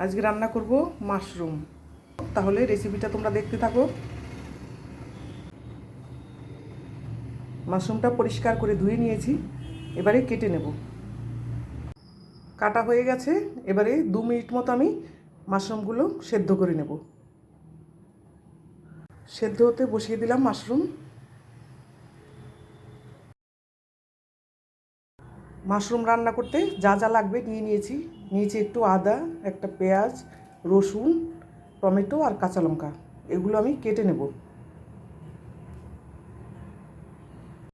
আজকে রান্না করব মাশরুম। তাহলে রেসিপিটা তোমরা দেখতে থাকো। মাশরুমটা পরিষ্কার করে ধুয়ে নিয়েছি, এবারে কেটে নেব। কাটা হয়ে গেছে, এবারে 2 মিনিট মতো আমি মাশরুমগুলো সেদ্ধ করে নেব। সেদ্ধ হতে বসিয়ে দিলাম মাশরুম। মাশরুম রান্না করতে যা যা লাগবে নিয়েছি একটু আদা, একটা পেঁয়াজ, রসুন, টমেটো আর কাঁচা লঙ্কা। এগুলো আমি কেটে নেব।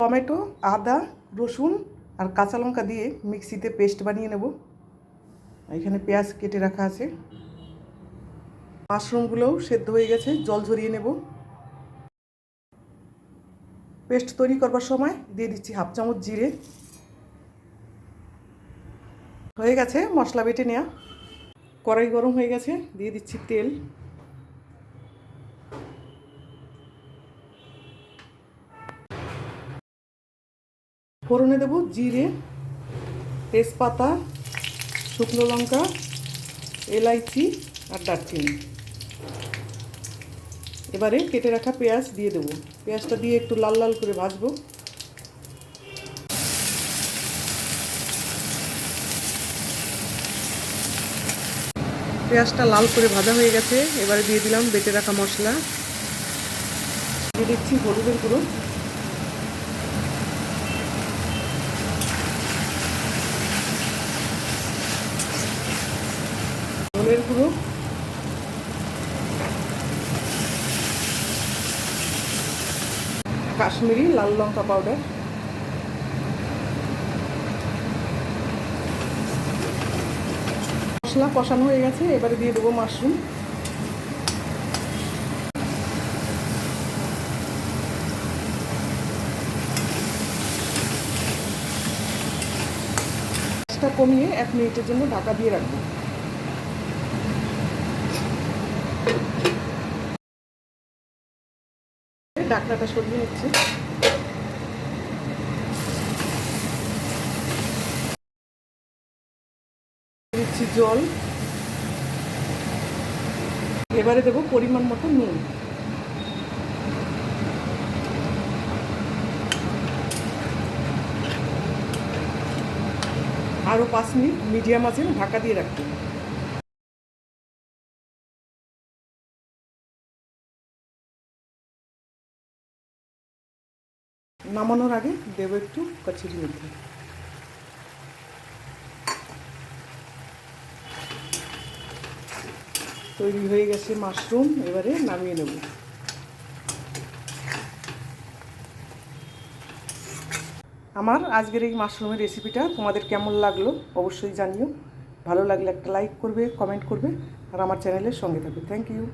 টমেটো, আদা, রসুন আর কাঁচা লঙ্কা দিয়ে মিক্সিতে পেস্ট বানিয়ে নেব। এখানে পেঁয়াজ কেটে রাখা আছে। মাশরুমগুলোও সেদ্ধ হয়ে গেছে, জল ঝরিয়ে নেব। পেস্ট তৈরি করবার সময় দিয়ে দিচ্ছি 1/2 চামচ জিরে। হয়ে গেছে মশলা বেটে নেওয়া। কড়াই গরম হয়ে গেছে, দিয়ে দিচ্ছি তেল। ফোড়নে দেব জিরে, তেজপাতা, শুকনো লঙ্কা, এলাইচি আর দারচিনি। এবারে কেটে রাখা পেঁয়াজ দিয়ে দেবো। পেঁয়াজটা দিয়ে একটু লাল লাল করে ভাজবো। পেঁয়াজটা লাল করে ভাজা হয়ে গেছে, এবারে দিয়ে দিলাম বেটে রাখা মশলা। দিয়ে দিচ্ছি হলুদের গুঁড়ো, ধনের গুঁড়ো, কাশ্মীরি লাল লঙ্কা পাউডার। মশলা কষানো হয়ে গেছে, এবারে দিয়ে দেবো মাশরুম। গ্যাসটা কমিয়ে 1 মিনিটের জন্য ঢাকা দিয়ে রাখবো। ঢাকনাটা সরিয়ে নিচ্ছি। দিচ্ছি জল। এবারে দেবো পরিমাণ মতো নুন। আরও 5 মিনিট মিডিয়াম আঁচে ঢাকা দিয়ে রাখবো। নামানোর আগে দেবো একটু কচুরি মেথি। তৈরি হয়ে গেছে মাশরুম, এবারে নামিয়ে নেব। আমার আজকের এই মাশরুমের রেসিপিটা তোমাদের কেমন লাগলো অবশ্যই জানিও। ভালো লাগলে একটা লাইক করবে, কমেন্ট করবে আর আমার চ্যানেলের সঙ্গে থাকবে। Thank you.